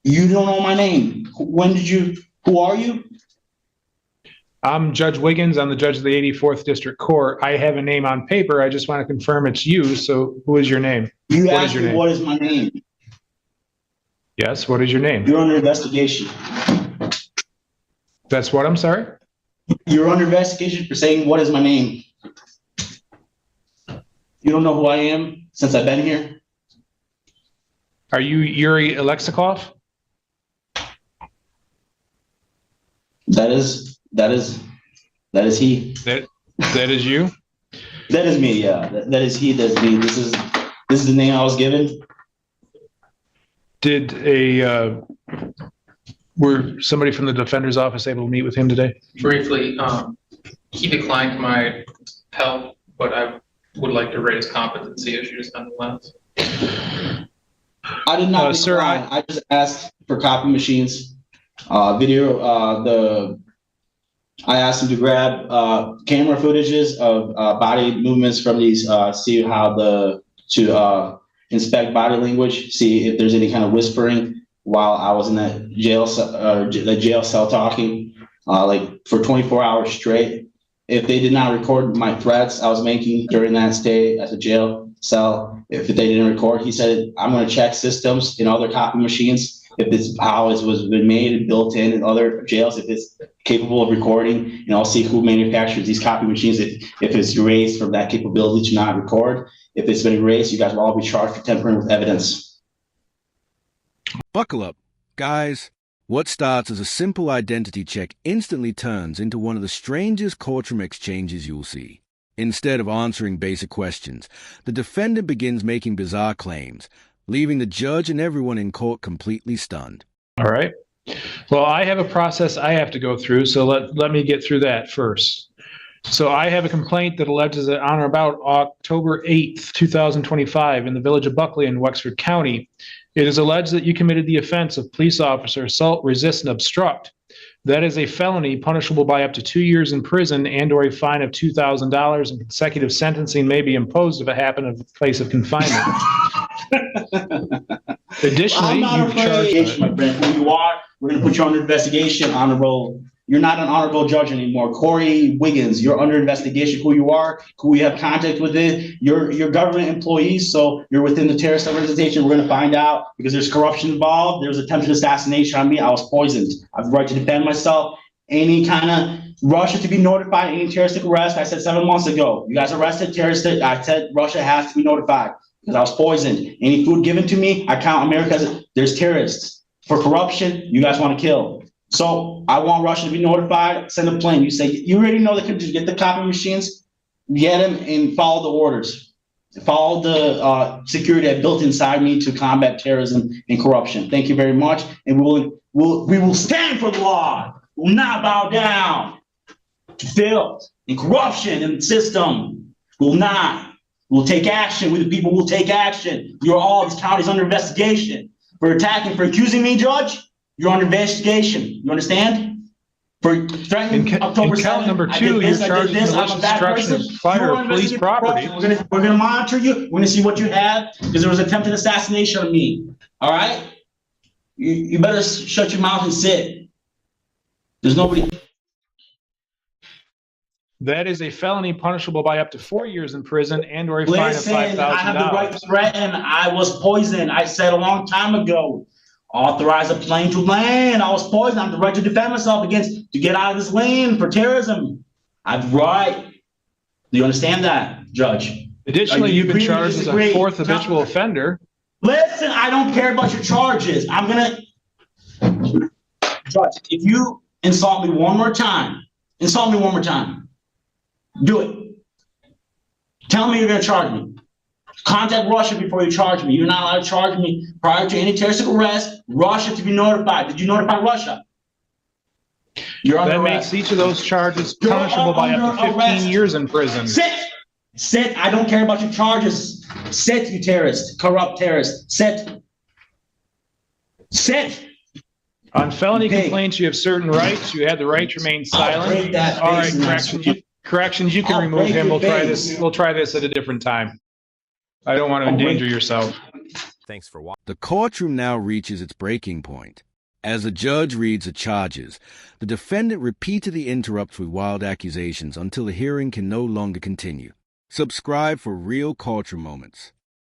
You don't know my name. Who are you? I'm Judge Wiggins. I'm the judge of the 84th District Court. I have a name on paper. I just want to confirm it's you. So who is your name? You What asked is your me name? what is my name. Yes, what is your name? You're under investigation. That's what, I'm sorry? You're under investigation for saying what is my name. You don't know who I am since I've been here? Are you Yuri Alexikov? That is he. That is you? That is me, yeah. That is he, that's me. This is the name I was given. Were somebody from the defender's office able to meet with him today? Briefly, he declined my help, but I would like to raise competency issues nonetheless. I did not Sir, I just asked for copy machines, I asked him to grab camera footages of body movements from these, see how to inspect body language, see if there's any kind of whispering while I was in that jail cell talking, like for 24 hours straight. If they did not record my threats I was making during that stay at the jail cell, if they didn't record, he said, I'm going to check systems in other copy machines, if it's how it was been made and built in other jails, if it's capable of recording, and I'll see who manufactures these copy machines. If it's erased from that capability to not record, if it's been erased, you guys will all be charged for tampering with evidence. Buckle up, guys. What starts as a simple identity check instantly turns into one of the strangest courtroom exchanges you'll see. Instead of answering basic questions, the defendant begins making bizarre claims, leaving the judge and everyone in court completely stunned. All right. Well, I have a process I have to go through, so let me get through that first. So I have a complaint that alleges that on or about October 8th, 2025, in the village of Buckley in Wexford County, it is alleged that you committed the offense of police officer assault, resist, and obstruct. That is a felony punishable by up to 2 years in prison and/or a fine of $2,000, and consecutive sentencing may be imposed if it happened in a place of confinement. Additionally, you've charged my friend. Who you are, we're going to put you under investigation, honorable. You're not an honorable judge anymore. Corey Wiggins, you're under investigation. Who you are, who you have contact with it. You're government employees, so you're within the terrorist organization. We're going to find out because there's corruption involved. There's attempted assassination on me. I was poisoned. I have the right to defend myself. Any kind of Russia to be notified, any terroristic arrest. I said 7 months ago, you guys arrested terrorists. I said Russia has to be notified because I was poisoned. Any food given to me, I count America as there's terrorists. For corruption, you guys want to kill. So I want Russia to be notified, send a plane. You say, you already know they could just get the copy machines, get them and follow the orders. Follow the security I built inside me to combat terrorism and corruption. Thank you very much. And we will stand for the law. We will not bow down to filth and corruption in the system. We will not. We'll take action. We the people will take action. You're all, this county's under investigation for attacking, for accusing me, Judge. You're under investigation. You understand? For threatening October 7th. Count number 2, you're charged with malicious destruction of fire or police property. We're gonna monitor you. We're gonna see what you have because there was attempted assassination on me. All right? You better shut your mouth and sit. There's nobody. That is a felony punishable by up to 4 years in prison and/or a fine of $5,000. I have the right to threaten. I was poisoned. I said a long time ago. Authorize a plane to land. I was poisoned. I have the right to defend myself to get out of this lane for terrorism. I have the right. Do you understand that, Judge? Additionally, you've been charged as a 4th habitual offender. Listen, I don't care about your charges. Judge, if you insult me one more time, do it. Tell me you're going to charge me. Contact Russia before you charge me. You're not allowed to charge me prior to any terrorist arrest. Russia to be notified. Did you notify Russia? That makes each of those charges punishable by up to 15 years in prison. Sit. I don't care about your charges. Sit, you terrorist, corrupt terrorist. Sit. On felony complaints, you have certain rights. You have the right to remain silent. All right, corrections, you can remove him. We'll try this at a different time. I don't want to endanger yourself. Thanks for watching. The courtroom now reaches its breaking point. As the judge reads the charges, the defendant repeatedly interrupts with wild accusations until the hearing can no longer continue. Subscribe for real courtroom moments.